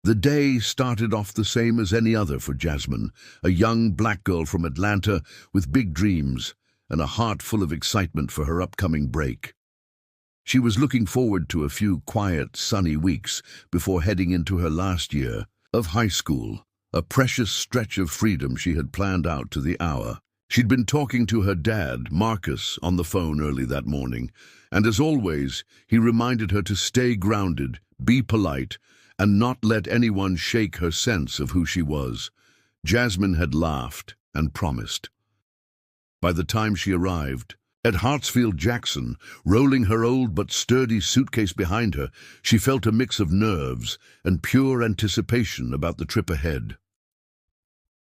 The day started off the same as any other for Jasmine, a young black girl from Atlanta with big dreams and a heart full of excitement for her upcoming break. She was looking forward to a few quiet, sunny weeks before heading into her last year of high school, a precious stretch of freedom she had planned out to the hour. She'd been talking to her dad, Marcus, on the phone early that morning, and as always, he reminded her to stay grounded, be polite, and not let anyone shake her sense of who she was. Jasmine had laughed and promised. By the time she arrived at Hartsfield-Jackson, rolling her old but sturdy suitcase behind her, she felt a mix of nerves and pure anticipation about the trip ahead.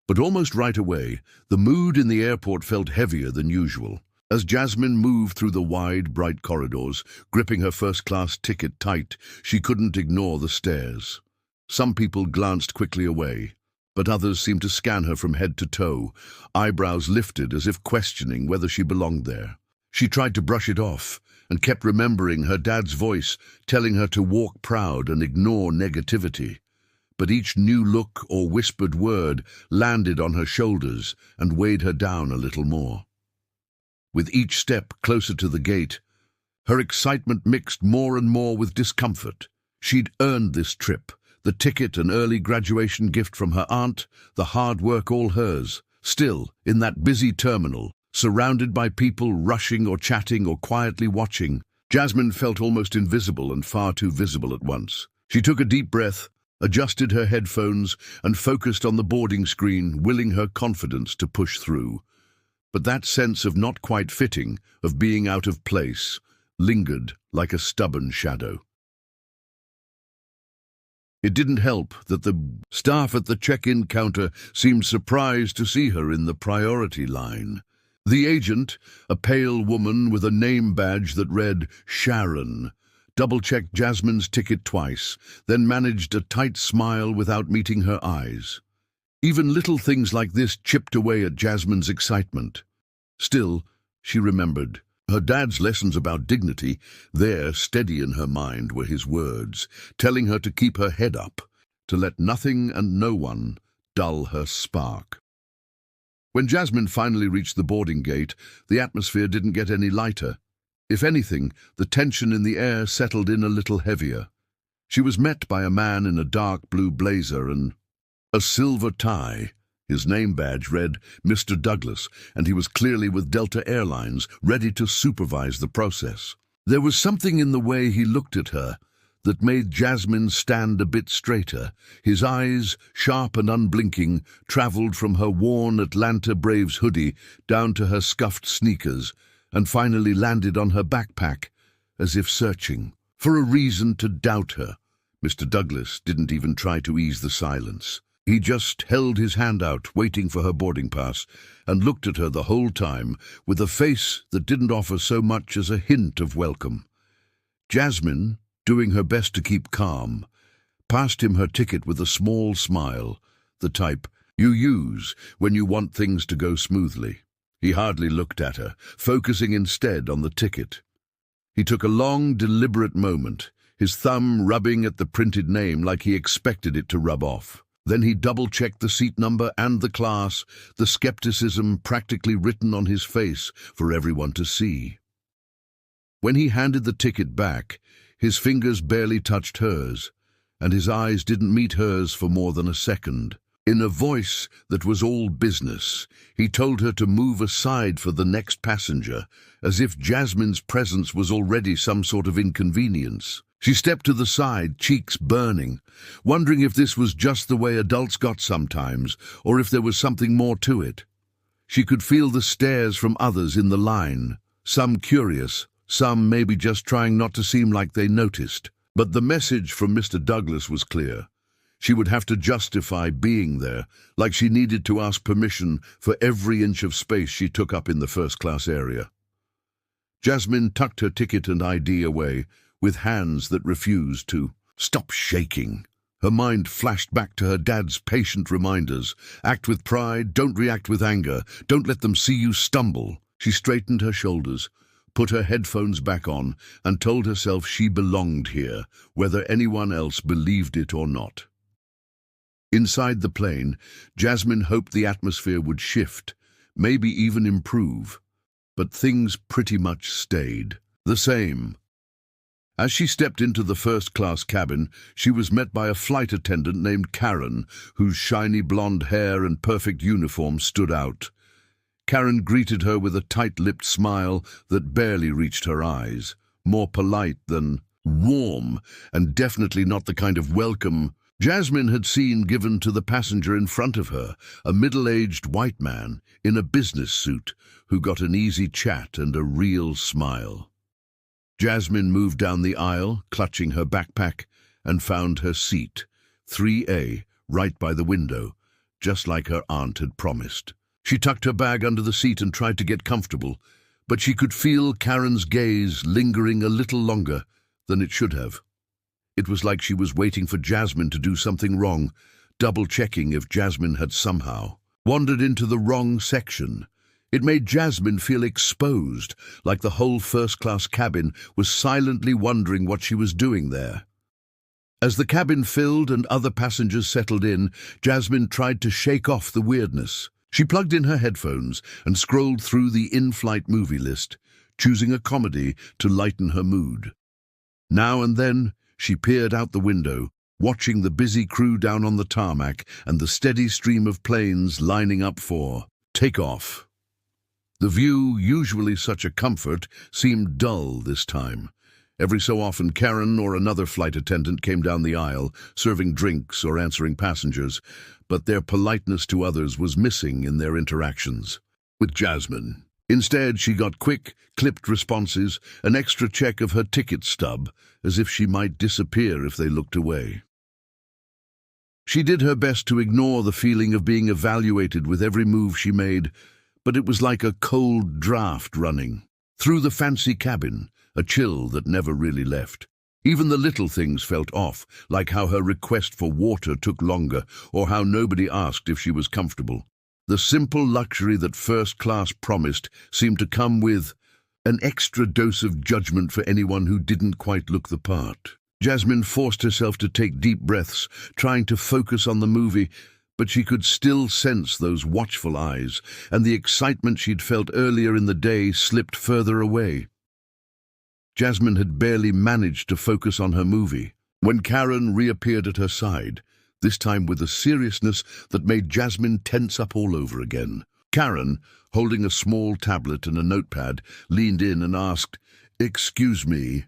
But almost right away, the mood in the airport felt heavier than usual. As Jasmine moved through the wide, bright corridors, gripping her first-class ticket tight, she couldn't ignore the stares. Some people glanced quickly away, but others seemed to scan her from head to toe, eyebrows lifted as if questioning whether she belonged there. She tried to brush it off and kept remembering her dad's voice telling her to walk proud and ignore negativity. But each new look or whispered word landed on her shoulders and weighed her down a little more. With each step closer to the gate, her excitement mixed more and more with discomfort. She'd earned this trip, the ticket an early graduation gift from her aunt, the hard work all hers. Still, in that busy terminal, surrounded by people rushing or chatting or quietly watching, Jasmine felt almost invisible and far too visible at once. She took a deep breath, adjusted her headphones, and focused on the boarding screen, willing her confidence to push through. But that sense of not quite fitting, of being out of place, lingered like a stubborn shadow. It didn't help that the staff at the check-in counter seemed surprised to see her in the priority line. The agent, a pale woman with a name badge that read Sharon, double-checked Jasmine's ticket twice, then managed a tight smile without meeting her eyes. Even little things like this chipped away at Jasmine's excitement. Still, she remembered. Her dad's lessons about dignity, there, steady in her mind, were his words, telling her to keep her head up, to let nothing and no one dull her spark. When Jasmine finally reached the boarding gate, the atmosphere didn't get any lighter. If anything, the tension in the air settled in a little heavier. She was met by a man in a dark blue blazer and a silver tie. His name badge read Mr. Douglas, and he was clearly with Delta Airlines, ready to supervise the process. There was something in the way he looked at her that made Jasmine stand a bit straighter. His eyes, sharp and unblinking, traveled from her worn Atlanta Braves hoodie down to her scuffed sneakers, and finally landed on her backpack, as if searching for a reason to doubt her. Mr. Douglas didn't even try to ease the silence. He just held his hand out, waiting for her boarding pass, and looked at her the whole time with a face that didn't offer so much as a hint of welcome. Jasmine, doing her best to keep calm, passed him her ticket with a small smile, the type you use when you want things to go smoothly. He hardly looked at her, focusing instead on the ticket. He took a long, deliberate moment, his thumb rubbing at the printed name like he expected it to rub off. Then he double-checked the seat number and the class, the skepticism practically written on his face for everyone to see. When he handed the ticket back, his fingers barely touched hers, and his eyes didn't meet hers for more than a second. In a voice that was all business, he told her to move aside for the next passenger, as if Jasmine's presence was already some sort of inconvenience. She stepped to the side, cheeks burning, wondering if this was just the way adults got sometimes, or if there was something more to it. She could feel the stares from others in the line, some curious, some maybe just trying not to seem like they noticed. But the message from Mr. Douglas was clear. She would have to justify being there, like she needed to ask permission for every inch of space she took up in the first-class area. Jasmine tucked her ticket and ID away, with hands that refused to stop shaking. Her mind flashed back to her dad's patient reminders. Act with pride, don't react with anger, don't let them see you stumble. She straightened her shoulders, put her headphones back on, and told herself she belonged here, whether anyone else believed it or not. Inside the plane, Jasmine hoped the atmosphere would shift, maybe even improve. But things pretty much stayed the same. As she stepped into the first-class cabin, she was met by a flight attendant named Karen, whose shiny blonde hair and perfect uniform stood out. Karen greeted her with a tight-lipped smile that barely reached her eyes, more polite than warm, and definitely not the kind of welcome Jasmine had seen given to the passenger in front of her, a middle-aged white man in a business suit who got an easy chat and a real smile. Jasmine moved down the aisle, clutching her backpack, and found her seat, 3A, right by the window, just like her aunt had promised. She tucked her bag under the seat and tried to get comfortable, but she could feel Karen's gaze lingering a little longer than it should have. It was like she was waiting for Jasmine to do something wrong, double-checking if Jasmine had somehow wandered into the wrong section. It made Jasmine feel exposed, like the whole first-class cabin was silently wondering what she was doing there. As the cabin filled and other passengers settled in, Jasmine tried to shake off the weirdness. She plugged in her headphones and scrolled through the in-flight movie list, choosing a comedy to lighten her mood. Now and then, she peered out the window, watching the busy crew down on the tarmac and the steady stream of planes lining up for takeoff. The view, usually such a comfort, seemed dull this time. Every so often, Karen or another flight attendant came down the aisle, serving drinks or answering passengers, but their politeness to others was missing in their interactions with Jasmine. Instead, she got quick, clipped responses, an extra check of her ticket stub, as if she might disappear if they looked away. She did her best to ignore the feeling of being evaluated with every move she made, but it was like a cold draft running through the fancy cabin, a chill that never really left. Even the little things felt off, like how her request for water took longer, or how nobody asked if she was comfortable. The simple luxury that first class promised seemed to come with an extra dose of judgment for anyone who didn't quite look the part. Jasmine forced herself to take deep breaths, trying to focus on the movie, but she could still sense those watchful eyes, and the excitement she'd felt earlier in the day slipped further away. Jasmine had barely managed to focus on her movie when Karen reappeared at her side, this time with a seriousness that made Jasmine tense up all over again. Karen, holding a small tablet and a notepad, leaned in and asked, "Excuse me,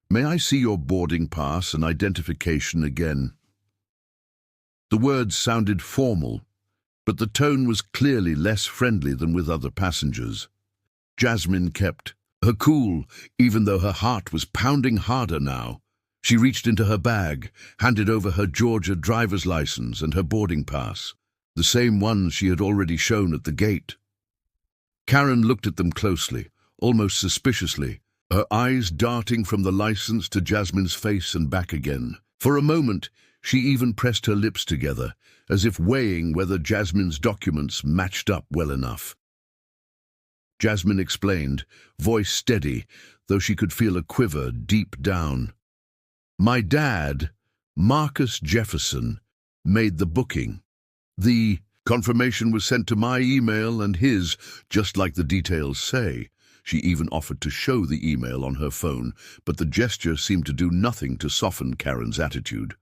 may I see your boarding pass and identification again?" The words sounded formal, but the tone was clearly less friendly than with other passengers. Jasmine kept her cool, even though her heart was pounding harder now. She reached into her bag, handed over her Georgia driver's license and her boarding pass, the same ones she had already shown at the gate. Karen looked at them closely, almost suspiciously, her eyes darting from the license to Jasmine's face and back again. For a moment, she even pressed her lips together, as if weighing whether Jasmine's documents matched up well enough. Jasmine explained, voice steady, though she could feel a quiver deep down. "My dad, Marcus Jefferson, made the booking. The confirmation was sent to my email and his, just like the details say." She even offered to show the email on her phone, but the gesture seemed to do nothing to soften Karen's attitude.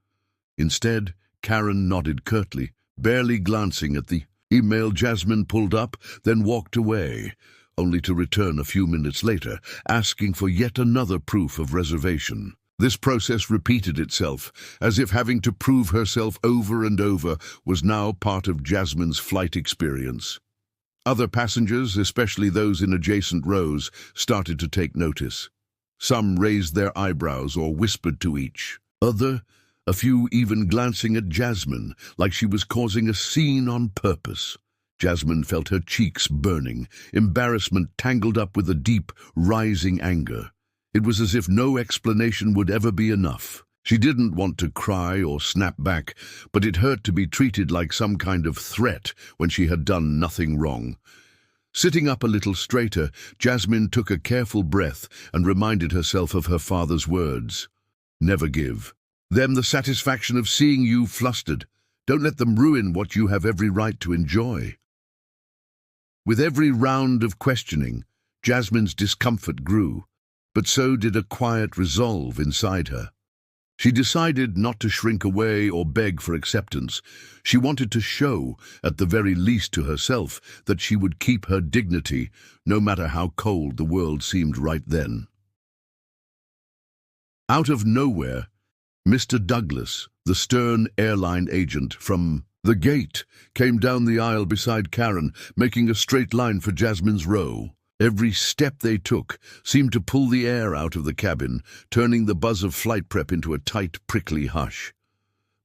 Instead, Karen nodded curtly, barely glancing at the email. Jasmine pulled up, then walked away, only to return a few minutes later, asking for yet another proof of reservation. This process repeated itself, as if having to prove herself over and over was now part of Jasmine's flight experience. Other passengers, especially those in adjacent rows, started to take notice. Some raised their eyebrows or whispered to each other, a few even glancing at Jasmine, like she was causing a scene on purpose. Jasmine felt her cheeks burning, embarrassment tangled up with a deep, rising anger. It was as if no explanation would ever be enough. She didn't want to cry or snap back, but it hurt to be treated like some kind of threat when she had done nothing wrong. Sitting up a little straighter, Jasmine took a careful breath and reminded herself of her father's words. "Never give them the satisfaction of seeing you flustered. Don't let them ruin what you have every right to enjoy. With every round of questioning, Jasmine's discomfort grew, but so did a quiet resolve inside her. She decided not to shrink away or beg for acceptance. She wanted to show, at the very least to herself, that she would keep her dignity, no matter how cold the world seemed right then. Out of nowhere, Mr. Douglas, the stern airline agent from the gate, came down the aisle beside Karen, making a straight line for Jasmine's row. Every step they took seemed to pull the air out of the cabin, turning the buzz of flight prep into a tight, prickly hush.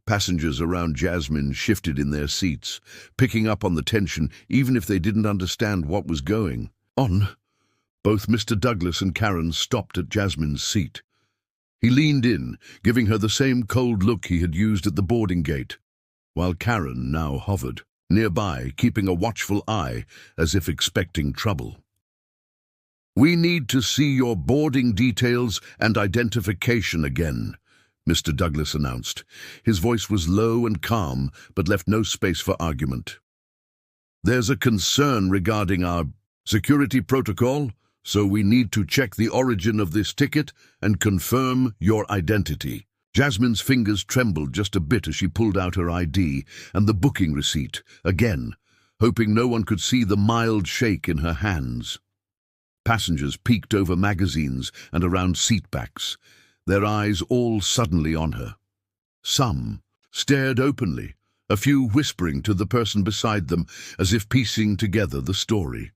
Passengers around Jasmine shifted in their seats, picking up on the tension even if they didn't understand what was going on. Both Mr. Douglas and Karen stopped at Jasmine's seat. He leaned in, giving her the same cold look he had used at the boarding gate, while Karen now hovered nearby, keeping a watchful eye as if expecting trouble. "We need to see your boarding details and identification again," Mr. Douglas announced. His voice was low and calm, but left no space for argument. "There's a concern regarding our security protocol, so we need to check the origin of this ticket and confirm your identity." Jasmine's fingers trembled just a bit as she pulled out her ID and the booking receipt, again, hoping no one could see the mild shake in her hands. Passengers peeked over magazines and around seatbacks, their eyes all suddenly on her. Some stared openly, a few whispering to the person beside them as if piecing together the story.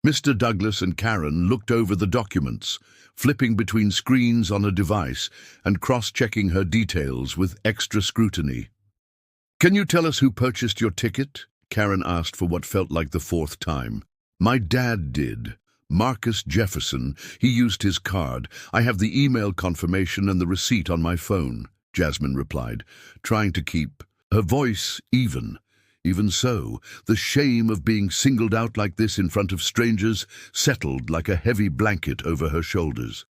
Mr. Douglas and Karen looked over the documents, flipping between screens on a device and cross-checking her details with extra scrutiny. "Can you tell us who purchased your ticket?" Karen asked for what felt like the fourth time. "My dad did. Marcus Jefferson. He used his card. I have the email confirmation and the receipt on my phone," Jasmine replied, trying to keep her voice even. Even so, the shame of being singled out like this in front of strangers settled like a heavy blanket over her shoulders.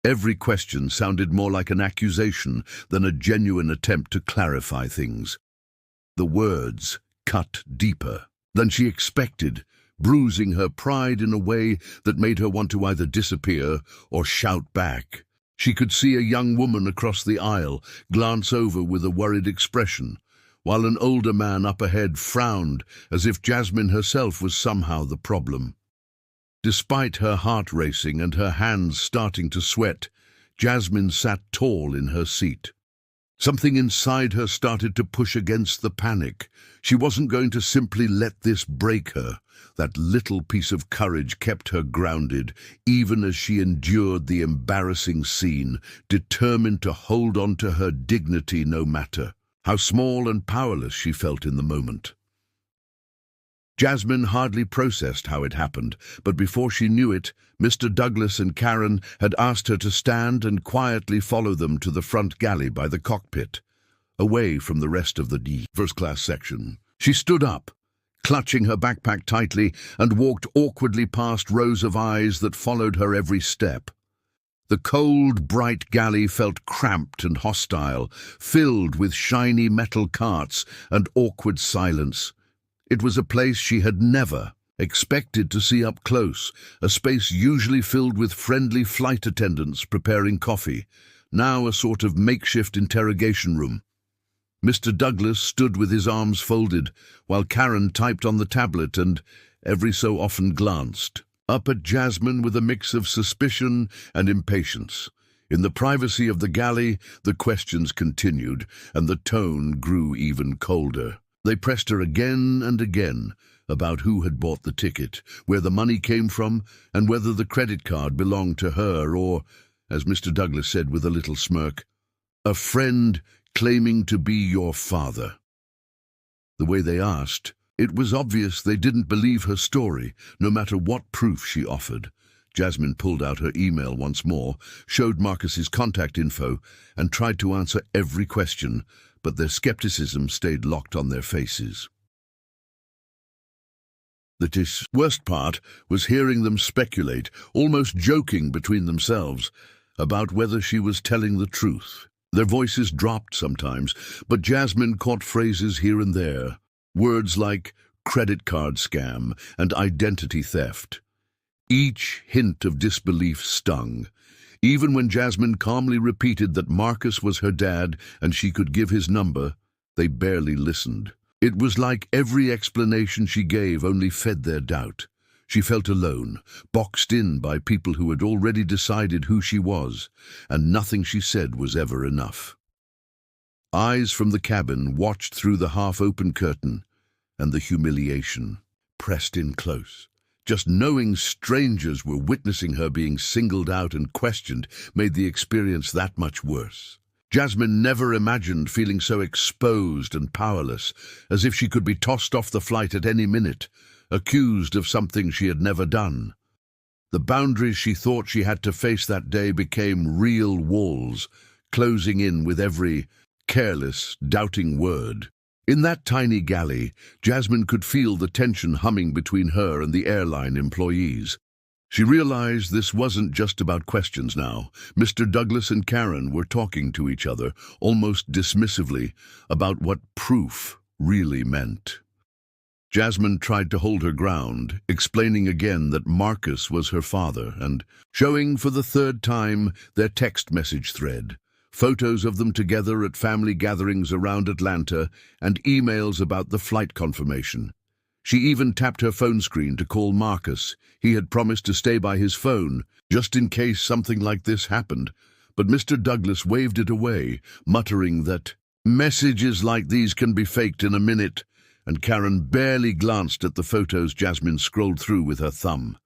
Every question sounded more like an accusation than a genuine attempt to clarify things. The words cut deeper than she expected, bruising her pride in a way that made her want to either disappear or shout back. She could see a young woman across the aisle glance over with a worried expression, while an older man up ahead frowned as if Jasmine herself was somehow the problem. Despite her heart racing and her hands starting to sweat, Jasmine sat tall in her seat. Something inside her started to push against the panic. She wasn't going to simply let this break her. That little piece of courage kept her grounded, even as she endured the embarrassing scene, determined to hold on to her dignity no matter how small and powerless she felt in the moment. Jasmine hardly processed how it happened, but before she knew it, Mr. Douglas and Karen had asked her to stand and quietly follow them to the front galley by the cockpit, away from the rest of the first-class section. She stood up, clutching her backpack tightly, and walked awkwardly past rows of eyes that followed her every step. The cold, bright galley felt cramped and hostile, filled with shiny metal carts and awkward silence. It was a place she had never expected to see up close, a space usually filled with friendly flight attendants preparing coffee, now a sort of makeshift interrogation room. Mr. Douglas stood with his arms folded, while Karen typed on the tablet and every so often glanced up at Jasmine with a mix of suspicion and impatience. In the privacy of the galley, the questions continued, and the tone grew even colder. They pressed her again and again about who had bought the ticket, where the money came from, and whether the credit card belonged to her or, as Mr. Douglas said with a little smirk, a friend claiming to be your father. The way they asked, it was obvious they didn't believe her story, no matter what proof she offered. Jasmine pulled out her email once more, showed Marcus's contact info, and tried to answer every question, but their skepticism stayed locked on their faces. The worst part was hearing them speculate, almost joking between themselves, about whether she was telling the truth. Their voices dropped sometimes, but Jasmine caught phrases here and there. Words like credit card scam and identity theft. Each hint of disbelief stung. Even when Jasmine calmly repeated that Marcus was her dad and she could give his number, they barely listened. It was like every explanation she gave only fed their doubt. She felt alone, boxed in by people who had already decided who she was, and nothing she said was ever enough. Eyes from the cabin watched through the half-open curtain, and the humiliation pressed in close. Just knowing strangers were witnessing her being singled out and questioned made the experience that much worse. Jasmine never imagined feeling so exposed and powerless, as if she could be tossed off the flight at any minute, accused of something she had never done. The boundaries she thought she had to face that day became real walls, closing in with every careless, doubting word. In that tiny galley, Jasmine could feel the tension humming between her and the airline employees. She realized this wasn't just about questions now. Mr. Douglas and Karen were talking to each other, almost dismissively, about what proof really meant. Jasmine tried to hold her ground, explaining again that Marcus was her father and showing for the third time their text message thread. Photos of them together at family gatherings around Atlanta, and emails about the flight confirmation. She even tapped her phone screen to call Marcus. He had promised to stay by his phone, just in case something like this happened, but Mr. Douglas waved it away, muttering that messages like these can be faked in a minute, and Karen barely glanced at the photos Jasmine scrolled through with her thumb.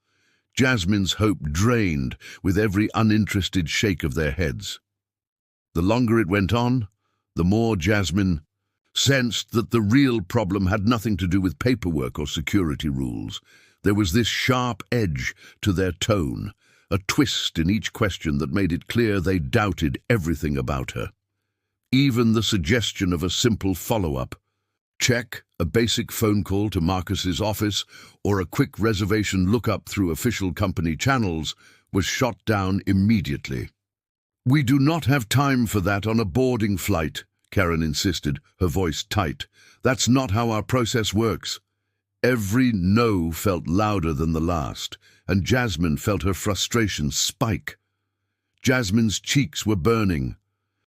Jasmine's hope drained with every uninterested shake of their heads. The longer it went on, the more Jasmine sensed that the real problem had nothing to do with paperwork or security rules. There was this sharp edge to their tone, a twist in each question that made it clear they doubted everything about her. Even the suggestion of a simple follow-up, check, a basic phone call to Marcus's office, or a quick reservation look-up through official company channels, was shot down immediately. "We do not have time for that on a boarding flight," Karen insisted, her voice tight. "That's not how our process works." Every no felt louder than the last, and Jasmine felt her frustration spike. Jasmine's cheeks were burning,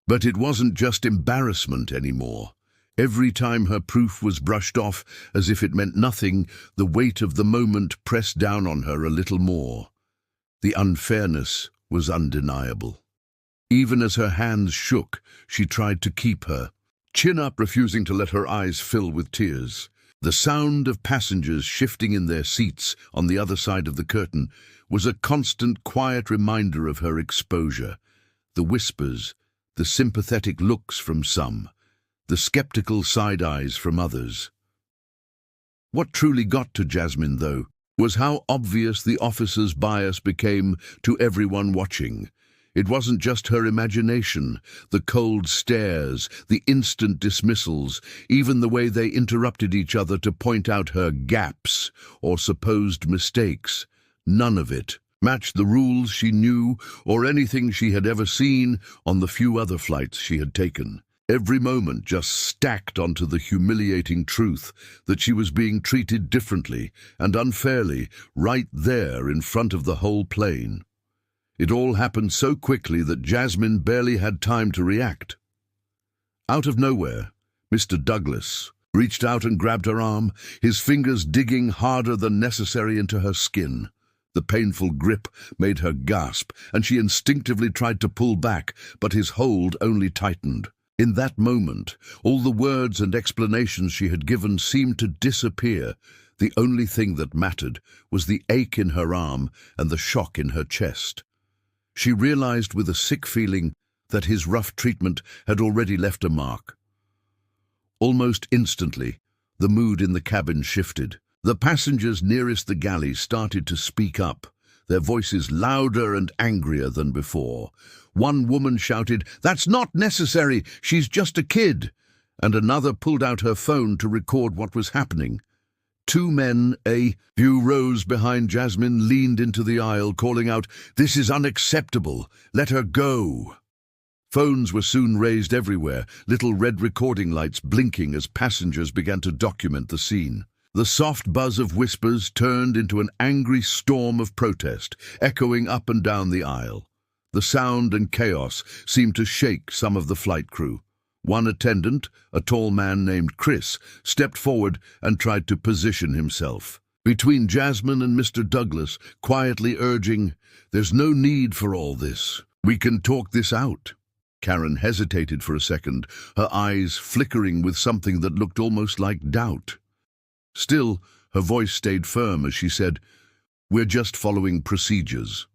but it wasn't just embarrassment anymore. Every time her proof was brushed off as if it meant nothing, the weight of the moment pressed down on her a little more. The unfairness was undeniable. Even as her hands shook, she tried to keep her chin up, refusing to let her eyes fill with tears. The sound of passengers shifting in their seats on the other side of the curtain was a constant, quiet reminder of her exposure. The whispers, the sympathetic looks from some, the skeptical side eyes from others. What truly got to Jasmine, though, was how obvious the officer's bias became to everyone watching. It wasn't just her imagination, the cold stares, the instant dismissals, even the way they interrupted each other to point out her gaps or supposed mistakes. None of it matched the rules she knew or anything she had ever seen on the few other flights she had taken. Every moment just stacked onto the humiliating truth that she was being treated differently and unfairly right there in front of the whole plane. It all happened so quickly that Jasmine barely had time to react. Out of nowhere, Mr. Douglas reached out and grabbed her arm, his fingers digging harder than necessary into her skin. The painful grip made her gasp, and she instinctively tried to pull back, but his hold only tightened. In that moment, all the words and explanations she had given seemed to disappear. The only thing that mattered was the ache in her arm and the shock in her chest. She realized with a sick feeling that his rough treatment had already left a mark. Almost instantly, the mood in the cabin shifted. The passengers nearest the galley started to speak up, their voices louder and angrier than before. One woman shouted, "That's not necessary, she's just a kid," and another pulled out her phone to record what was happening. Two men, a few rows behind Jasmine, leaned into the aisle, calling out, "This is unacceptable. Let her go." Phones were soon raised everywhere, little red recording lights blinking as passengers began to document the scene. The soft buzz of whispers turned into an angry storm of protest, echoing up and down the aisle. The sound and chaos seemed to shake some of the flight crew. One attendant, a tall man named Chris, stepped forward and tried to position himself between Jasmine and Mr. Douglas, quietly urging, "There's no need for all this. We can talk this out." Karen hesitated for a second, her eyes flickering with something that looked almost like doubt. Still, her voice stayed firm as she said, "We're just following procedures,"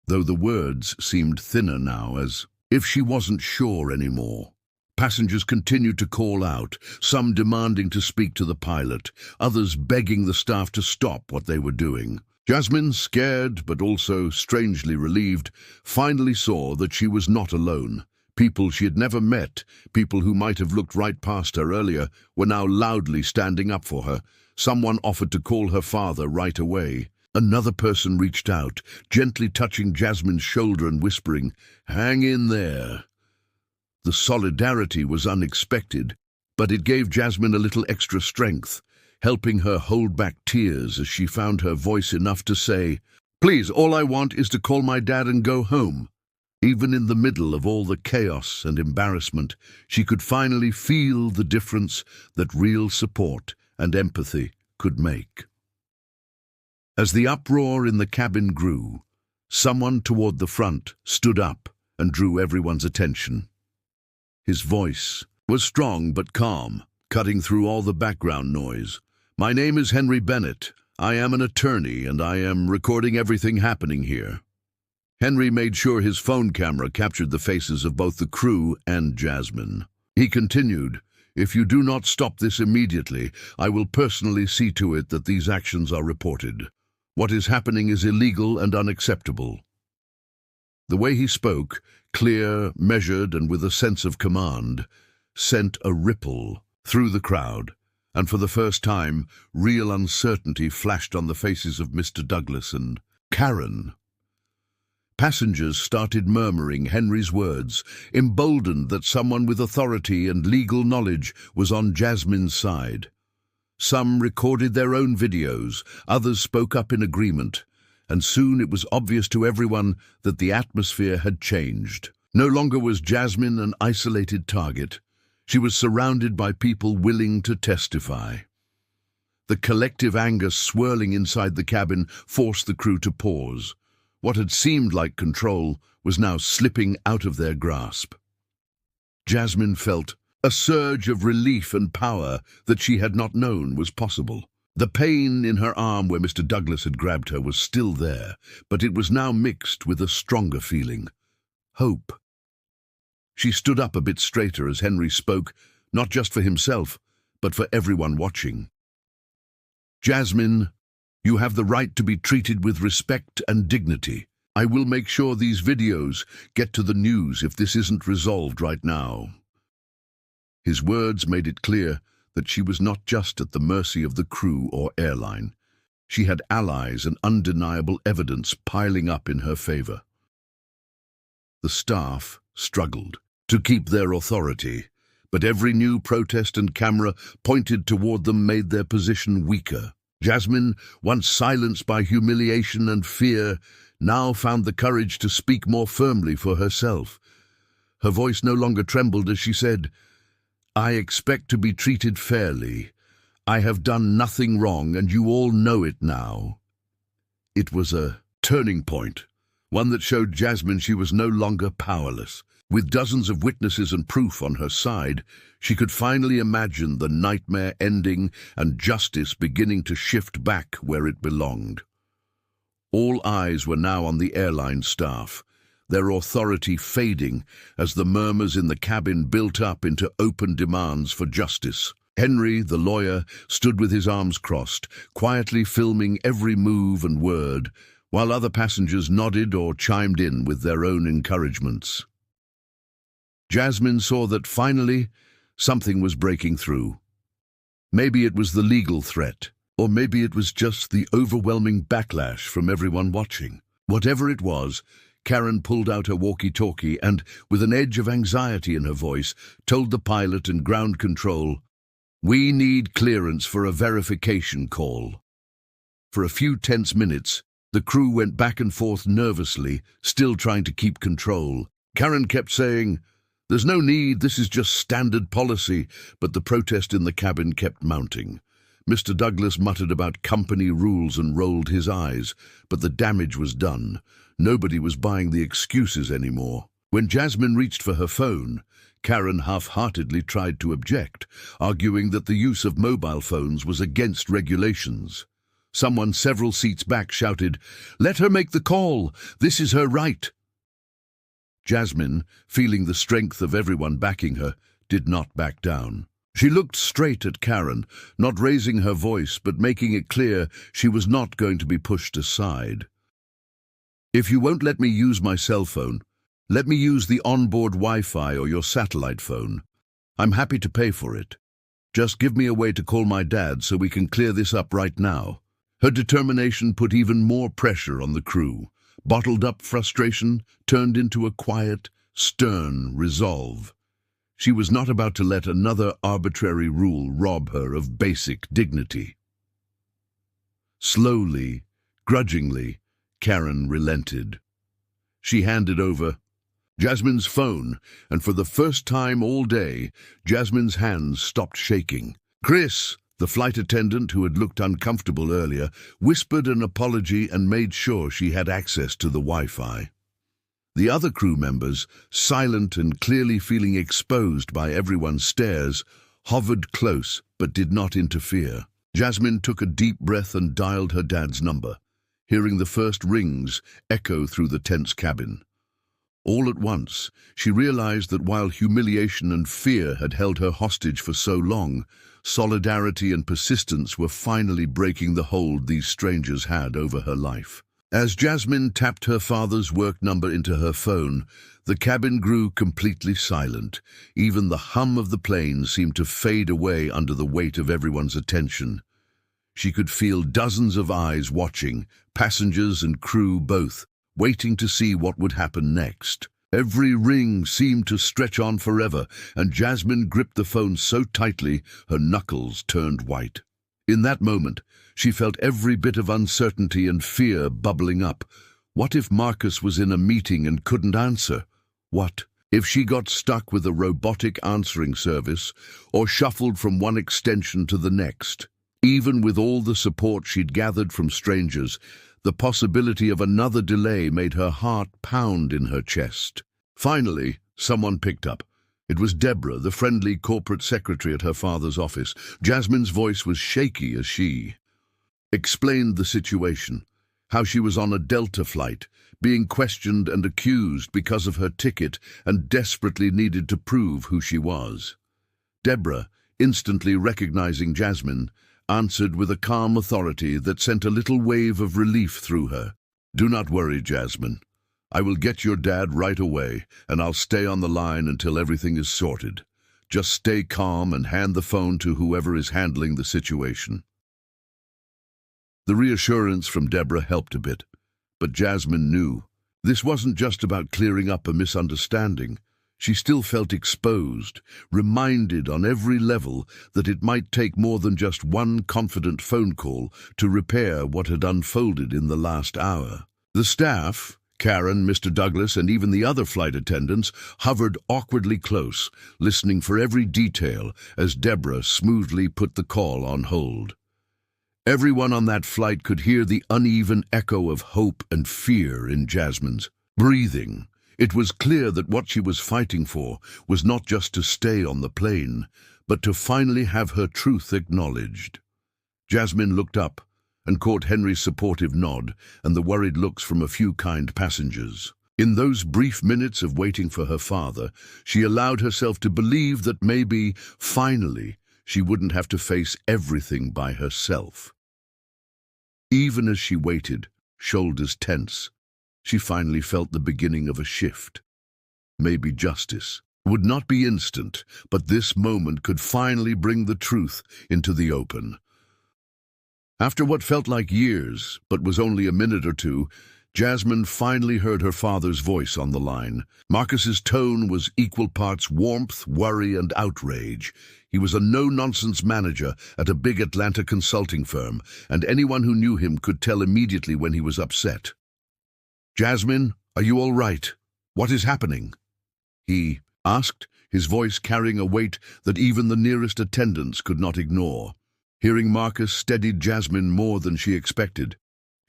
though the words seemed thinner now, as if she wasn't sure anymore. Passengers continued to call out, some demanding to speak to the pilot, others begging the staff to stop what they were doing. Jasmine, scared but also strangely relieved, finally saw that she was not alone. People she had never met, people who might have looked right past her earlier, were now loudly standing up for her. Someone offered to call her father right away. Another person reached out, gently touching Jasmine's shoulder and whispering, "Hang in there." The solidarity was unexpected, but it gave Jasmine a little extra strength, helping her hold back tears as she found her voice enough to say, "Please, all I want is to call my dad and go home." Even in the middle of all the chaos and embarrassment, she could finally feel the difference that real support and empathy could make. As the uproar in the cabin grew, someone toward the front stood up and drew everyone's attention. His voice was strong but calm, cutting through all the background noise. "My name is Henry Bennett. I am an attorney, and I am recording everything happening here." Henry made sure his phone camera captured the faces of both the crew and Jasmine. He continued, "If you do not stop this immediately, I will personally see to it that these actions are reported. What is happening is illegal and unacceptable." The way he spoke, clear, measured, and with a sense of command, sent a ripple through the crowd, and for the first time, real uncertainty flashed on the faces of Mr. Douglas and Karen. Passengers started murmuring Henry's words, emboldened that someone with authority and legal knowledge was on Jasmine's side. Some recorded their own videos, others spoke up in agreement, and soon it was obvious to everyone that the atmosphere had changed. No longer was Jasmine an isolated target. She was surrounded by people willing to testify. The collective anger swirling inside the cabin forced the crew to pause. What had seemed like control was now slipping out of their grasp. Jasmine felt a surge of relief and power that she had not known was possible. The pain in her arm where Mr. Douglas had grabbed her was still there, but it was now mixed with a stronger feeling: hope. She stood up a bit straighter as Henry spoke, not just for himself, but for everyone watching. "Jasmine, you have the right to be treated with respect and dignity. I will make sure these videos get to the news if this isn't resolved right now." His words made it clear that she was not just at the mercy of the crew or airline. She had allies and undeniable evidence piling up in her favor. The staff struggled to keep their authority, but every new protest and camera pointed toward them made their position weaker. Jasmine, once silenced by humiliation and fear, now found the courage to speak more firmly for herself. Her voice no longer trembled as she said, "I expect to be treated fairly. I have done nothing wrong, and you all know it now." It was a turning point, one that showed Jasmine she was no longer powerless. With dozens of witnesses and proof on her side, she could finally imagine the nightmare ending and justice beginning to shift back where it belonged. All eyes were now on the airline staff, their authority fading as the murmurs in the cabin built up into open demands for justice. Henry, the lawyer, stood with his arms crossed, quietly filming every move and word, while other passengers nodded or chimed in with their own encouragements. Jasmine saw that finally something was breaking through. Maybe it was the legal threat, or maybe it was just the overwhelming backlash from everyone watching. Whatever it was, Karen pulled out her walkie-talkie and, with an edge of anxiety in her voice, told the pilot and ground control, "We need clearance for a verification call." For a few tense minutes, the crew went back and forth nervously, still trying to keep control. Karen kept saying, "There's no need, this is just standard policy," but the protest in the cabin kept mounting. Mr. Douglas muttered about company rules and rolled his eyes, but the damage was done. Nobody was buying the excuses anymore. When Jasmine reached for her phone, Karen half-heartedly tried to object, arguing that the use of mobile phones was against regulations. Someone several seats back shouted, "Let her make the call! This is her right!" Jasmine, feeling the strength of everyone backing her, did not back down. She looked straight at Karen, not raising her voice but making it clear she was not going to be pushed aside. "If you won't let me use my cell phone, let me use the onboard Wi-Fi or your satellite phone. I'm happy to pay for it. Just give me a way to call my dad so we can clear this up right now." Her determination put even more pressure on the crew. Bottled-up frustration turned into a quiet, stern resolve. She was not about to let another arbitrary rule rob her of basic dignity. Slowly, grudgingly, Karen relented. She handed over Jasmine's phone, and for the first time all day, Jasmine's hands stopped shaking. Chris, the flight attendant who had looked uncomfortable earlier, whispered an apology and made sure she had access to the Wi-Fi. The other crew members, silent and clearly feeling exposed by everyone's stares, hovered close but did not interfere. Jasmine took a deep breath and dialed her dad's number, hearing the first rings echo through the tense cabin. All at once, she realized that while humiliation and fear had held her hostage for so long, solidarity and persistence were finally breaking the hold these strangers had over her life. As Jasmine tapped her father's work number into her phone, the cabin grew completely silent. Even the hum of the plane seemed to fade away under the weight of everyone's attention. She could feel dozens of eyes watching, passengers and crew both, waiting to see what would happen next. Every ring seemed to stretch on forever, and Jasmine gripped the phone so tightly her knuckles turned white. In that moment, she felt every bit of uncertainty and fear bubbling up. What if Marcus was in a meeting and couldn't answer? What if she got stuck with a robotic answering service or shuffled from one extension to the next? Even with all the support she'd gathered from strangers, the possibility of another delay made her heart pound in her chest. Finally, someone picked up. It was Deborah, the friendly corporate secretary at her father's office. Jasmine's voice was shaky as she explained the situation, how she was on a Delta flight, being questioned and accused because of her ticket and desperately needed to prove who she was. Deborah, instantly recognizing Jasmine, answered with a calm authority that sent a little wave of relief through her. "Do not worry, Jasmine. I will get your dad right away, and I'll stay on the line until everything is sorted. Just stay calm and hand the phone to whoever is handling the situation." The reassurance from Deborah helped a bit, but Jasmine knew this wasn't just about clearing up a misunderstanding. She still felt exposed, reminded on every level that it might take more than just one confident phone call to repair what had unfolded in the last hour. The staff, Karen, Mr. Douglas, and even the other flight attendants, hovered awkwardly close, listening for every detail as Deborah smoothly put the call on hold. Everyone on that flight could hear the uneven echo of hope and fear in Jasmine's breathing. It was clear that what she was fighting for was not just to stay on the plane, but to finally have her truth acknowledged. Jasmine looked up and caught Henry's supportive nod and the worried looks from a few kind passengers. In those brief minutes of waiting for her father, she allowed herself to believe that maybe, finally, she wouldn't have to face everything by herself. Even as she waited, shoulders tense, she finally felt the beginning of a shift. Maybe justice would not be instant, but this moment could finally bring the truth into the open. After what felt like years, but was only a minute or two, Jasmine finally heard her father's voice on the line. Marcus's tone was equal parts warmth, worry, and outrage. He was a no-nonsense manager at a big Atlanta consulting firm, and anyone who knew him could tell immediately when he was upset. "Jasmine, are you all right? What is happening?" he asked, his voice carrying a weight that even the nearest attendants could not ignore. Hearing Marcus steadied Jasmine more than she expected.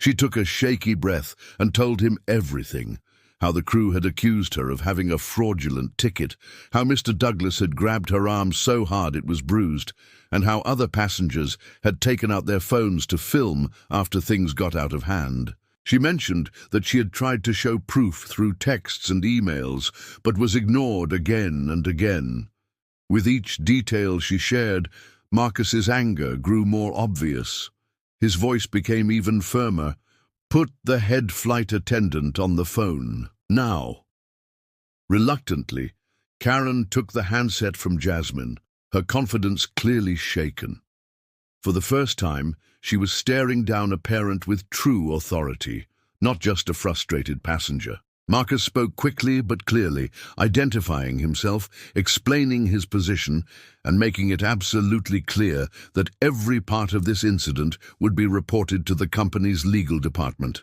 She took a shaky breath and told him everything. How the crew had accused her of having a fraudulent ticket, how Mr. Douglas had grabbed her arm so hard it was bruised, and how other passengers had taken out their phones to film after things got out of hand. She mentioned that she had tried to show proof through texts and emails, but was ignored again and again. With each detail she shared, Marcus's anger grew more obvious. His voice became even firmer. "Put the head flight attendant on the phone, now." Reluctantly, Karen took the handset from Jasmine, her confidence clearly shaken. For the first time, she was staring down a parent with true authority, not just a frustrated passenger. Marcus spoke quickly but clearly, identifying himself, explaining his position, and making it absolutely clear that every part of this incident would be reported to the company's legal department.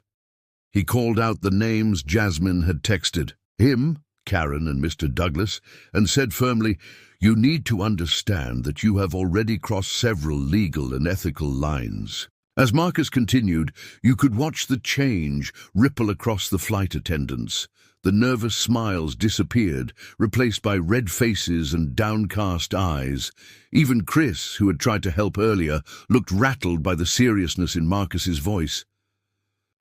He called out the names Jasmine had texted, him, Karen, and Mr. Douglas, and said firmly, "You need to understand that you have already crossed several legal and ethical lines." As Marcus continued, you could watch the change ripple across the flight attendants. The nervous smiles disappeared, replaced by red faces and downcast eyes. Even Chris, who had tried to help earlier, looked rattled by the seriousness in Marcus's voice.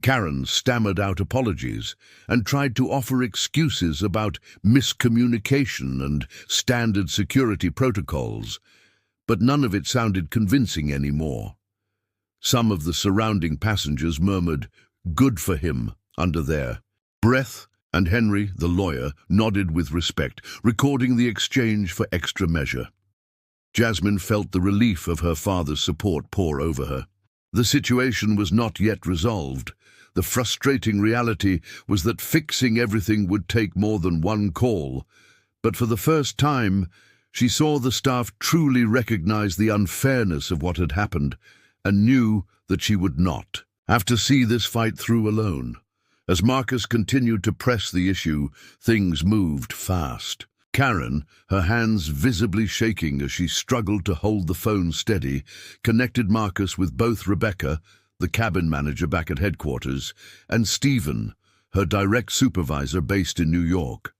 Karen stammered out apologies and tried to offer excuses about miscommunication and standard security protocols, but none of it sounded convincing anymore. Some of the surrounding passengers murmured, "Good for him," under their breath, and Henry, the lawyer, nodded with respect, recording the exchange for extra measure. Jasmine felt the relief of her father's support pour over her. The situation was not yet resolved. The frustrating reality was that fixing everything would take more than one call, but for the first time, she saw the staff truly recognize the unfairness of what had happened, and knew that she would not have to see this fight through alone. As Marcus continued to press the issue, things moved fast. Karen, her hands visibly shaking as she struggled to hold the phone steady, connected Marcus with both Rebecca, the cabin manager back at headquarters, and Stephen, her direct supervisor based in New York.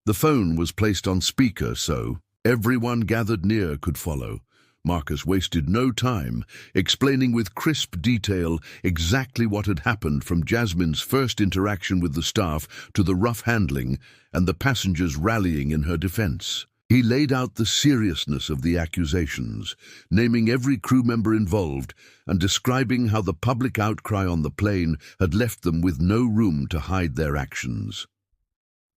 The phone was placed on speaker so everyone gathered near could follow. Marcus wasted no time, explaining with crisp detail exactly what had happened from Jasmine's first interaction with the staff to the rough handling and the passengers rallying in her defense. He laid out the seriousness of the accusations, naming every crew member involved and describing how the public outcry on the plane had left them with no room to hide their actions.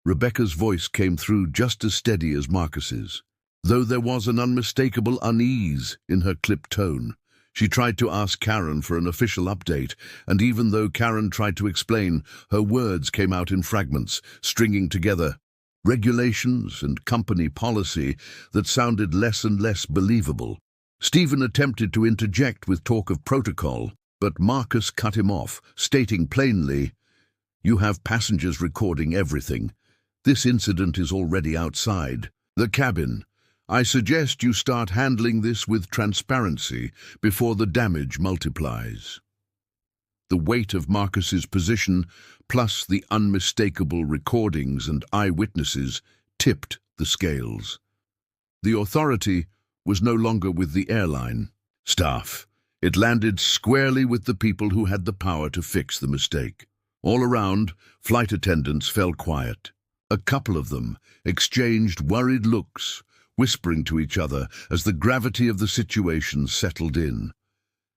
Rebecca's voice came through just as steady as Marcus's, though there was an unmistakable unease in her clipped tone. She tried to ask Karen for an official update, and even though Karen tried to explain, her words came out in fragments, stringing together regulations and company policy that sounded less and less believable. Stephen attempted to interject with talk of protocol, but Marcus cut him off, stating plainly, "You have passengers recording everything. This incident is already outside the cabin. I suggest you start handling this with transparency before the damage multiplies." The weight of Marcus's position, plus the unmistakable recordings and eyewitnesses, tipped the scales. The authority was no longer with the airline staff. It landed squarely with the people who had the power to fix the mistake. All around, flight attendants fell quiet. A couple of them exchanged worried looks, whispering to each other as the gravity of the situation settled in.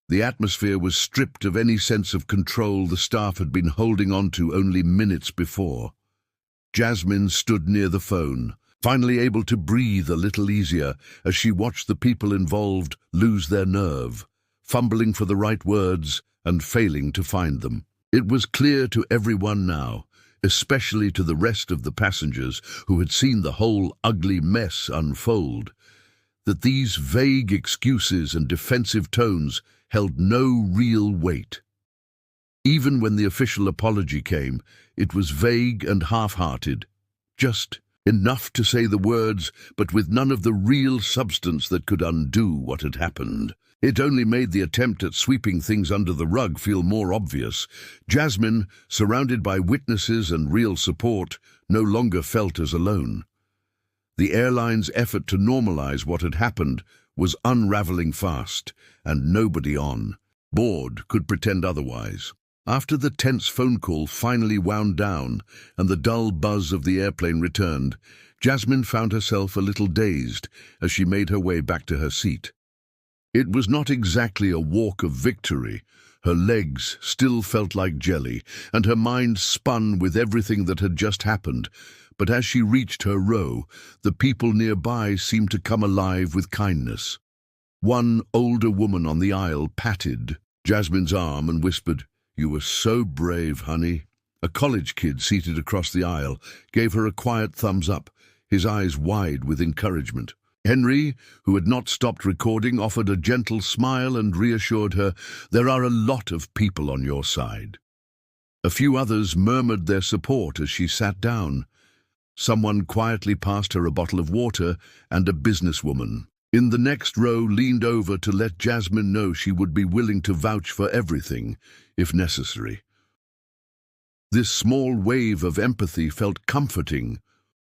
The atmosphere was stripped of any sense of control the staff had been holding on to only minutes before. Jasmine stood near the phone, finally able to breathe a little easier as she watched the people involved lose their nerve, fumbling for the right words and failing to find them. It was clear to everyone now, especially to the rest of the passengers who had seen the whole ugly mess unfold, that these vague excuses and defensive tones held no real weight. Even when the official apology came, it was vague and half-hearted, just enough to say the words, but with none of the real substance that could undo what had happened. It only made the attempt at sweeping things under the rug feel more obvious. Jasmine, surrounded by witnesses and real support, no longer felt as alone. The airline's effort to normalize what had happened was unraveling fast, and nobody on board could pretend otherwise. After the tense phone call finally wound down and the dull buzz of the airplane returned, Jasmine found herself a little dazed as she made her way back to her seat. It was not exactly a walk of victory. Her legs still felt like jelly, and her mind spun with everything that had just happened. But as she reached her row, the people nearby seemed to come alive with kindness. One older woman on the aisle patted Jasmine's arm and whispered, "You were so brave, honey." A college kid seated across the aisle gave her a quiet thumbs up, his eyes wide with encouragement. Henry, who had not stopped recording, offered a gentle smile and reassured her, "There are a lot of people on your side." A few others murmured their support as she sat down. Someone quietly passed her a bottle of water, and a businesswoman in the next row leaned over to let Jasmine know she would be willing to vouch for everything, if necessary. This small wave of empathy felt comforting,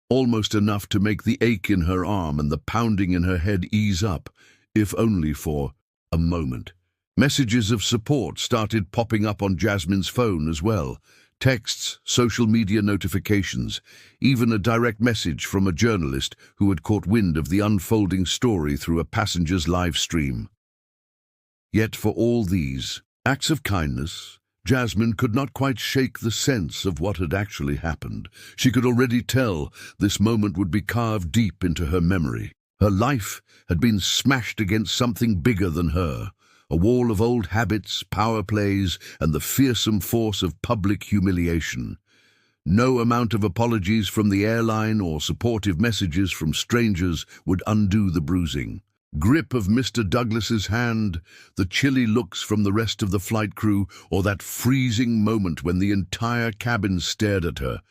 almost enough to make the ache in her arm and the pounding in her head ease up, if only for a moment. Messages of support started popping up on Jasmine's phone as well. Texts, social media notifications, even a direct message from a journalist who had caught wind of the unfolding story through a passenger's live stream. Yet for all these acts of kindness, Jasmine could not quite shake the sense of what had actually happened. She could already tell this moment would be carved deep into her memory. Her life had been smashed against something bigger than her, a wall of old habits, power plays, and the fearsome force of public humiliation. No amount of apologies from the airline or supportive messages from strangers would undo the bruising. Grip of Mr. Douglas's hand, the chilly looks from the rest of the flight crew, or that freezing moment when the entire cabin stared at her,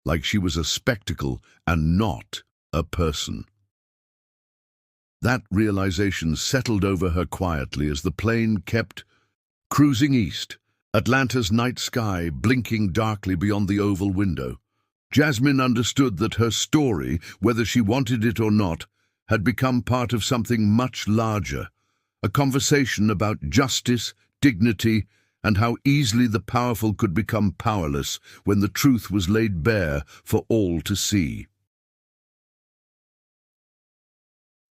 like she was a spectacle and not a person. That realization settled over her quietly as the plane kept cruising east, Atlanta's night sky blinking darkly beyond the oval window. Jasmine understood that her story, whether she wanted it or not, had become part of something much larger, a conversation about justice, dignity, and how easily the powerful could become powerless when the truth was laid bare for all to see.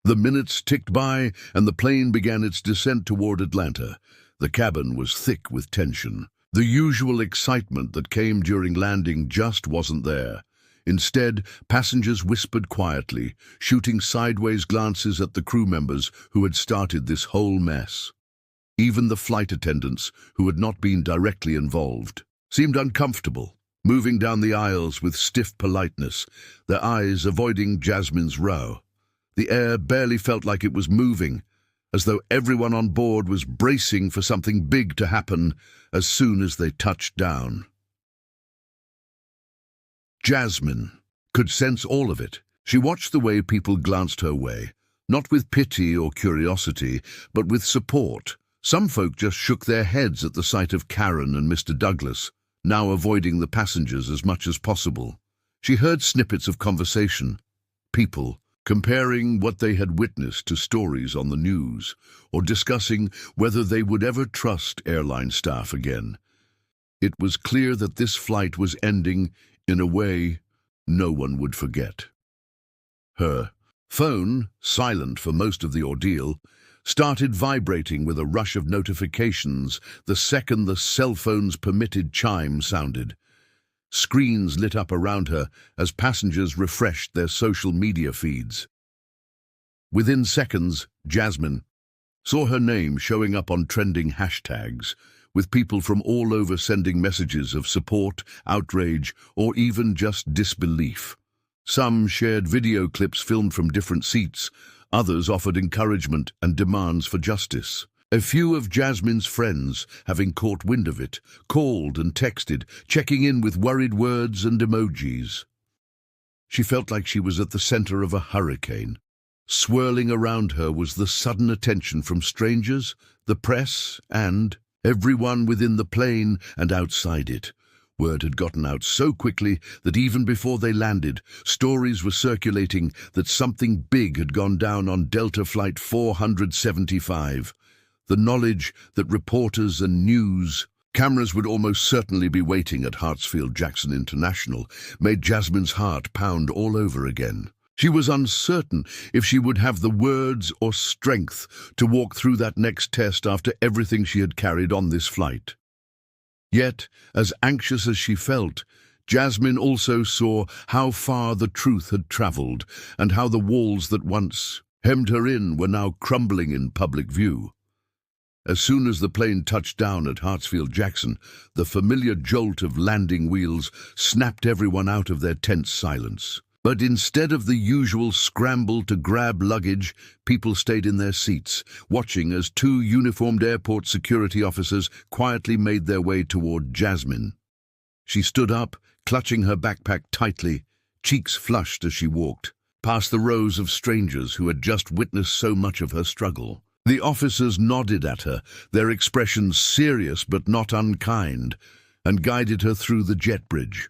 The minutes ticked by, and the plane began its descent toward Atlanta. The cabin was thick with tension. The usual excitement that came during landing just wasn't there. Instead, passengers whispered quietly, shooting sideways glances at the crew members who had started this whole mess. Even the flight attendants, who had not been directly involved, seemed uncomfortable, moving down the aisles with stiff politeness, their eyes avoiding Jasmine's row. The air barely felt like it was moving, as though everyone on board was bracing for something big to happen as soon as they touched down. Jasmine could sense all of it. She watched the way people glanced her way, not with pity or curiosity, but with support. Some folk just shook their heads at the sight of Karen and Mr. Douglas, now avoiding the passengers as much as possible. She heard snippets of conversation, people comparing what they had witnessed to stories on the news, or discussing whether they would ever trust airline staff again. It was clear that this flight was ending in a way no one would forget. Her phone, silent for most of the ordeal, started vibrating with a rush of notifications the second the cell phone's permitted chime sounded. Screens lit up around her as passengers refreshed their social media feeds. Within seconds, Jasmine saw her name showing up on trending hashtags, with people from all over sending messages of support, outrage, or even just disbelief. Some shared video clips filmed from different seats, others offered encouragement and demands for justice. A few of Jasmine's friends, having caught wind of it, called and texted, checking in with worried words and emojis. She felt like she was at the center of a hurricane. Swirling around her was the sudden attention from strangers, the press, and everyone within the plane and outside it. Word had gotten out so quickly that even before they landed, stories were circulating that something big had gone down on Delta Flight 475. The knowledge that reporters and news cameras would almost certainly be waiting at Hartsfield-Jackson International made Jasmine's heart pound all over again. She was uncertain if she would have the words or strength to walk through that next test after everything she had carried on this flight. Yet, as anxious as she felt, Jasmine also saw how far the truth had traveled and how the walls that once hemmed her in were now crumbling in public view. As soon as the plane touched down at Hartsfield-Jackson, the familiar jolt of landing wheels snapped everyone out of their tense silence. But instead of the usual scramble to grab luggage, people stayed in their seats, watching as two uniformed airport security officers quietly made their way toward Jasmine. She stood up, clutching her backpack tightly, cheeks flushed as she walked, past the rows of strangers who had just witnessed so much of her struggle. The officers nodded at her, their expressions serious but not unkind, and guided her through the jet bridge.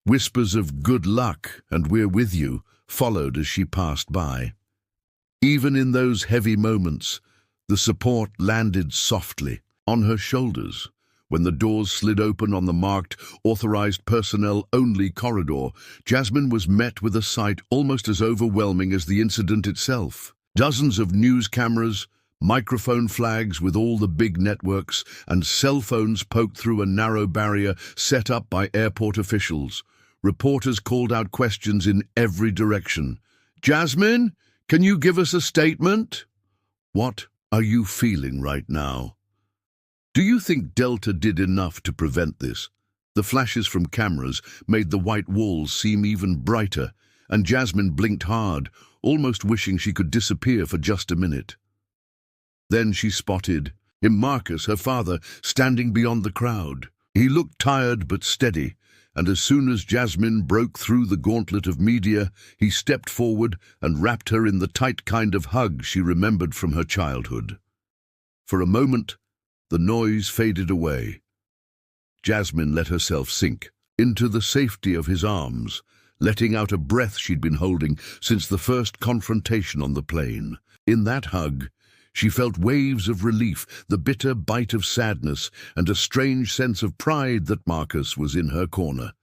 Whispers of "good luck" and "we're with you" followed as she passed by. Even in those heavy moments, the support landed softly on her shoulders. When the doors slid open on the marked, authorized personnel-only corridor, Jasmine was met with a sight almost as overwhelming as the incident itself. Dozens of news cameras, microphone flags with all the big networks, and cell phones poked through a narrow barrier set up by airport officials. Reporters called out questions in every direction. "Jasmine, can you give us a statement? What are you feeling right now? Do you think Delta did enough to prevent this?" The flashes from cameras made the white walls seem even brighter, and Jasmine blinked hard, almost wishing she could disappear for just a minute. Then she spotted Marcus, her father, standing beyond the crowd. He looked tired but steady, and as soon as Jasmine broke through the gauntlet of media, he stepped forward and wrapped her in the tight kind of hug she remembered from her childhood. For a moment, the noise faded away. Jasmine let herself sink into the safety of his arms, letting out a breath she'd been holding since the first confrontation on the plane. In that hug, she felt waves of relief, the bitter bite of sadness, and a strange sense of pride that Marcus was in her corner.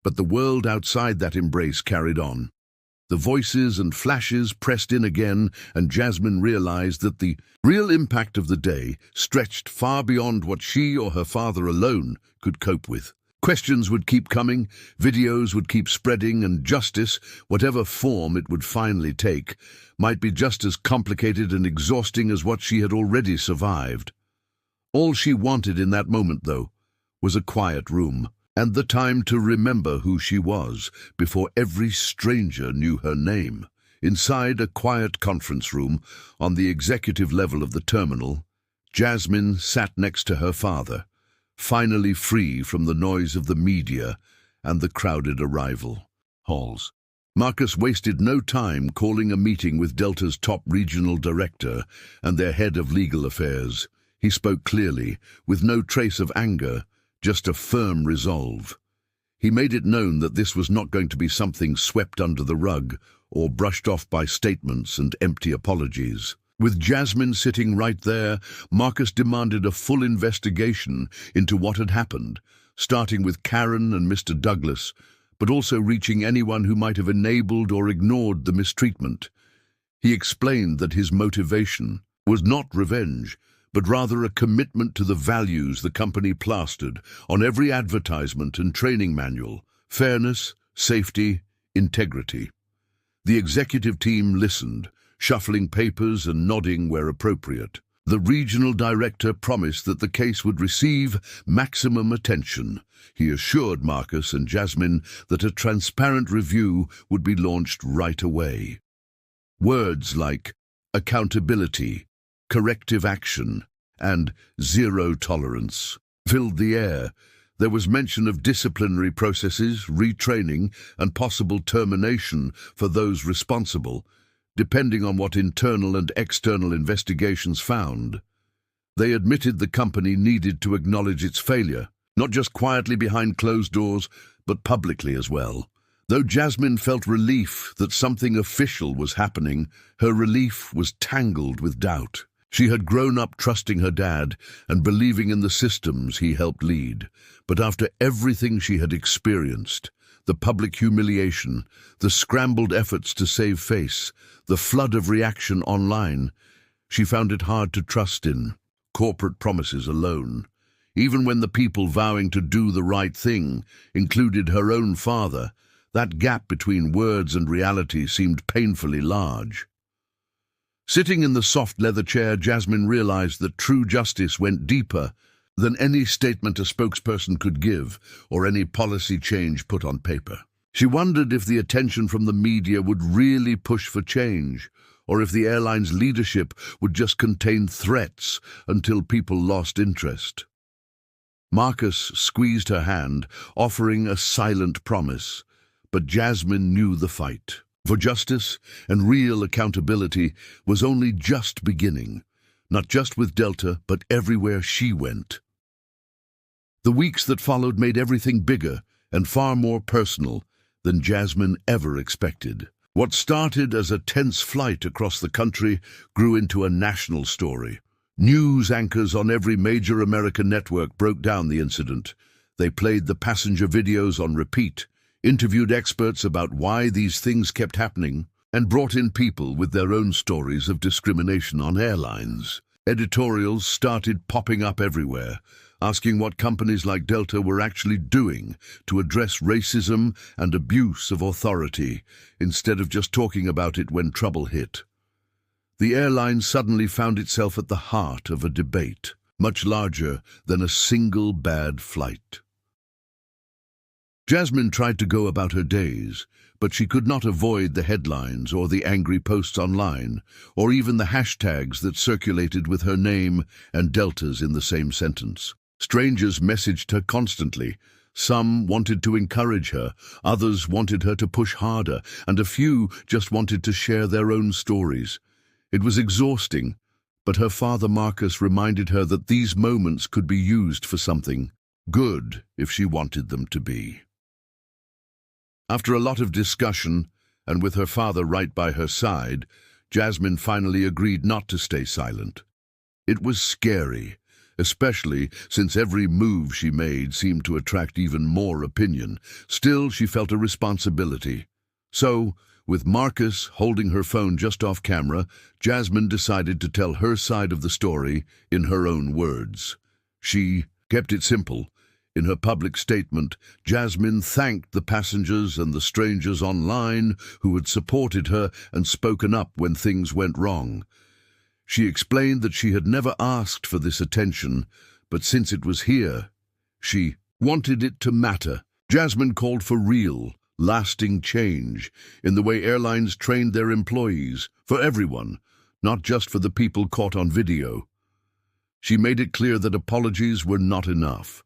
But the world outside that embrace carried on. The voices and flashes pressed in again, and Jasmine realized that the real impact of the day stretched far beyond what she or her father alone could cope with. Questions would keep coming, videos would keep spreading, and justice, whatever form it would finally take, might be just as complicated and exhausting as what she had already survived. All she wanted in that moment, though, was a quiet room, and the time to remember who she was before every stranger knew her name. Inside a quiet conference room, on the executive level of the terminal, Jasmine sat next to her father, finally free from the noise of the media and the crowded arrival halls. Marcus wasted no time calling a meeting with Delta's top regional director and their head of legal affairs. He spoke clearly, with no trace of anger, just a firm resolve. He made it known that this was not going to be something swept under the rug or brushed off by statements and empty apologies. With Jasmine sitting right there, Marcus demanded a full investigation into what had happened, starting with Karen and Mr. Douglas, but also reaching anyone who might have enabled or ignored the mistreatment. He explained that his motivation was not revenge, but rather a commitment to the values the company plastered on every advertisement and training manual: fairness, safety, integrity. The executive team listened, shuffling papers and nodding where appropriate. The regional director promised that the case would receive maximum attention. He assured Marcus and Jasmine that a transparent review would be launched right away. Words like accountability, corrective action, and zero tolerance filled the air. There was mention of disciplinary processes, retraining, and possible termination for those responsible, depending on what internal and external investigations found. They admitted the company needed to acknowledge its failure, not just quietly behind closed doors, but publicly as well. Though Jasmine felt relief that something official was happening, her relief was tangled with doubt. She had grown up trusting her dad and believing in the systems he helped lead. But after everything she had experienced, the public humiliation, the scrambled efforts to save face, the flood of reaction online, she found it hard to trust in corporate promises alone. Even when the people vowing to do the right thing included her own father, that gap between words and reality seemed painfully large. Sitting in the soft leather chair, Jasmine realized that true justice went deeper than any statement a spokesperson could give or any policy change put on paper. She wondered if the attention from the media would really push for change, or if the airline's leadership would just contain threats until people lost interest. Marcus squeezed her hand, offering a silent promise, but Jasmine knew the fight for justice and real accountability was only just beginning, not just with Delta, but everywhere she went. The weeks that followed made everything bigger and far more personal than Jasmine ever expected. What started as a tense flight across the country grew into a national story. News anchors on every major American network broke down the incident. They played the passenger videos on repeat, interviewed experts about why these things kept happening, and brought in people with their own stories of discrimination on airlines. Editorials started popping up everywhere, asking what companies like Delta were actually doing to address racism and abuse of authority, instead of just talking about it when trouble hit. The airline suddenly found itself at the heart of a debate, much larger than a single bad flight. Jasmine tried to go about her days, but she could not avoid the headlines or the angry posts online, or even the hashtags that circulated with her name and Delta's in the same sentence. Strangers messaged her constantly. Some wanted to encourage her, others wanted her to push harder, and a few just wanted to share their own stories. It was exhausting, but her father Marcus reminded her that these moments could be used for something good if she wanted them to be. After a lot of discussion, and with her father right by her side, Jasmine finally agreed not to stay silent. It was scary, especially since every move she made seemed to attract even more opinion. Still, she felt a responsibility. So, with Marcus holding her phone just off camera, Jasmine decided to tell her side of the story in her own words. She kept it simple. In her public statement, Jasmine thanked the passengers and the strangers online who had supported her and spoken up when things went wrong. She explained that she had never asked for this attention, but since it was here, she wanted it to matter. Jasmine called for real, lasting change in the way airlines trained their employees, for everyone, not just for the people caught on video. She made it clear that apologies were not enough.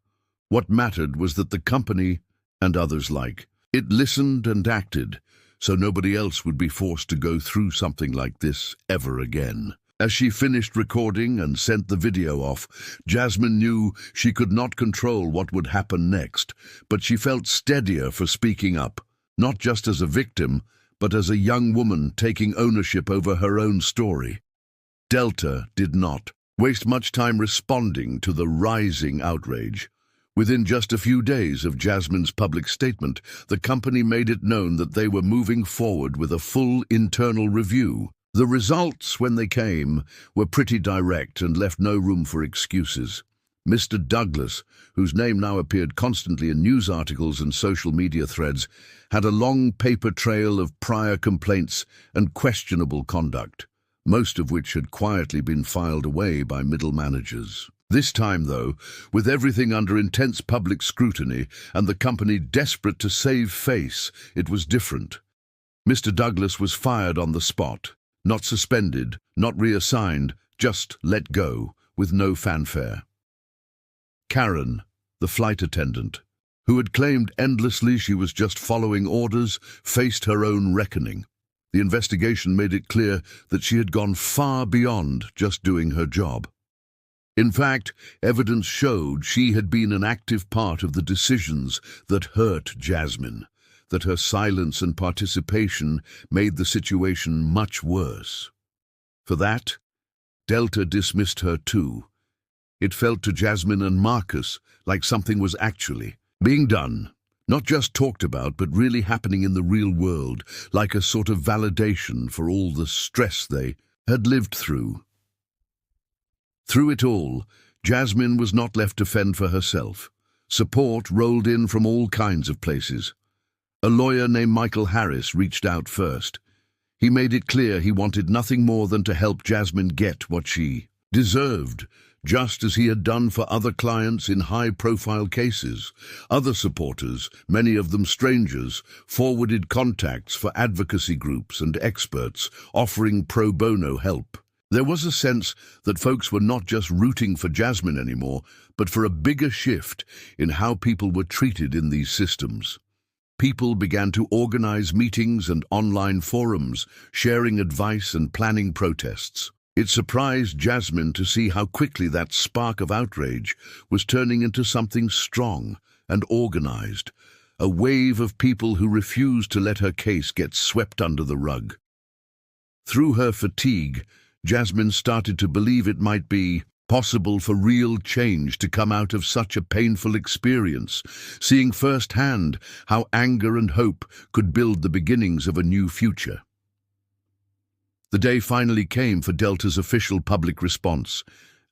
What mattered was that the company, and others like it, listened and acted, so nobody else would be forced to go through something like this ever again. As she finished recording and sent the video off, Jasmine knew she could not control what would happen next, but she felt steadier for speaking up, not just as a victim, but as a young woman taking ownership over her own story. Delta did not waste much time responding to the rising outrage. Within just a few days of Jasmine's public statement, the company made it known that they were moving forward with a full internal review. The results, when they came, were pretty direct and left no room for excuses. Mr. Douglas, whose name now appeared constantly in news articles and social media threads, had a long paper trail of prior complaints and questionable conduct. most of which had quietly been filed away by middle managers. This time, though, with everything under intense public scrutiny and the company desperate to save face, it was different. Mr. Douglas was fired on the spot, not suspended, not reassigned, just let go, with no fanfare. Karen, the flight attendant, who had claimed endlessly she was just following orders, faced her own reckoning. The investigation made it clear that she had gone far beyond just doing her job. In fact, evidence showed she had been an active part of the decisions that hurt Jasmine, that her silence and participation made the situation much worse. For that, Delta dismissed her too. It felt to Jasmine and Marcus like something was actually being done, not just talked about, but really happening in the real world, like a sort of validation for all the stress they had lived through. Through it all, Jasmine was not left to fend for herself. Support rolled in from all kinds of places. A lawyer named Michael Harris reached out first. He made it clear he wanted nothing more than to help Jasmine get what she deserved, just as he had done for other clients in high-profile cases. Other supporters, many of them strangers, forwarded contacts for advocacy groups and experts offering pro bono help. There was a sense that folks were not just rooting for Jasmine anymore, but for a bigger shift in how people were treated in these systems. People began to organize meetings and online forums, sharing advice and planning protests. It surprised Jasmine to see how quickly that spark of outrage was turning into something strong and organized, a wave of people who refused to let her case get swept under the rug. Through her fatigue, Jasmine started to believe it might be possible for real change to come out of such a painful experience, seeing firsthand how anger and hope could build the beginnings of a new future. The day finally came for Delta's official public response,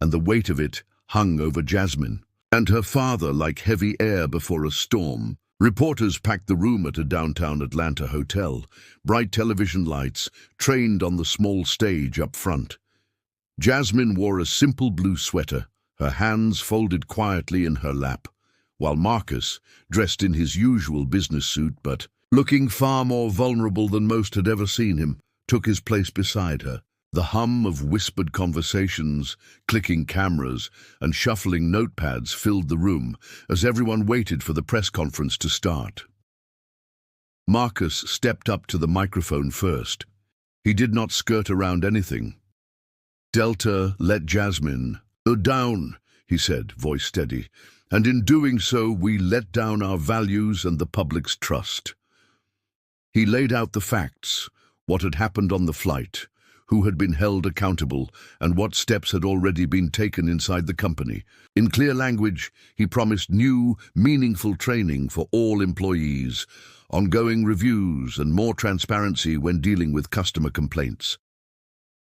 and the weight of it hung over Jasmine and her father like heavy air before a storm. Reporters packed the room at a downtown Atlanta hotel, bright television lights trained on the small stage up front. Jasmine wore a simple blue sweater, her hands folded quietly in her lap, while Marcus, dressed in his usual business suit but looking far more vulnerable than most had ever seen him, took his place beside her. The hum of whispered conversations, clicking cameras, and shuffling notepads filled the room as everyone waited for the press conference to start. Marcus stepped up to the microphone first. He did not skirt around anything. "Delta let Jasmine down," he said, voice steady, "and in doing so we let down our values and the public's trust." He laid out the facts, what had happened on the flight, who had been held accountable, and what steps had already been taken inside the company. In clear language, he promised new, meaningful training for all employees, ongoing reviews, and more transparency when dealing with customer complaints.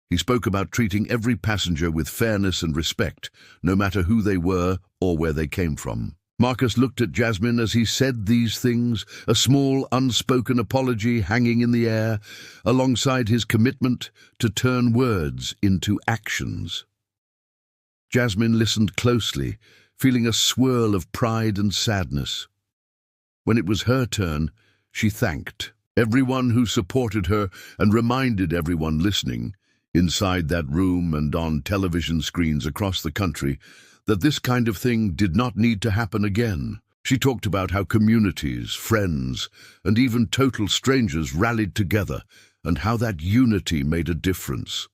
He spoke about treating every passenger with fairness and respect, no matter who they were or where they came from. Marcus looked at Jasmine as he said these things, a small, unspoken apology hanging in the air, alongside his commitment to turn words into actions. Jasmine listened closely, feeling a swirl of pride and sadness. When it was her turn, she thanked everyone who supported her and reminded everyone listening, inside that room and on television screens across the country, that this kind of thing did not need to happen again. She talked about how communities, friends, and even total strangers rallied together, and how that unity made a difference.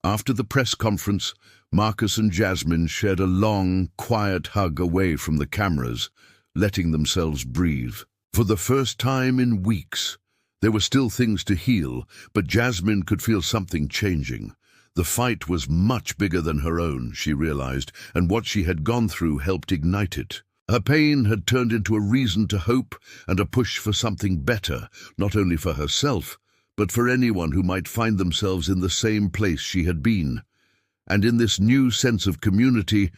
After the press conference, Marcus and Jasmine shared a long, quiet hug away from the cameras, letting themselves breathe. For the first time in weeks, there were still things to heal, but Jasmine could feel something changing. The fight was much bigger than her own, she realized, and what she had gone through helped ignite it. Her pain had turned into a reason to hope and a push for something better, not only for herself, but for anyone who might find themselves in the same place she had been. And in this new sense of community,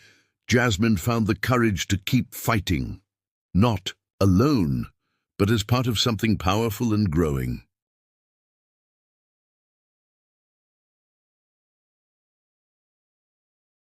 Jasmine found the courage to keep fighting. Not alone, but as part of something powerful and growing.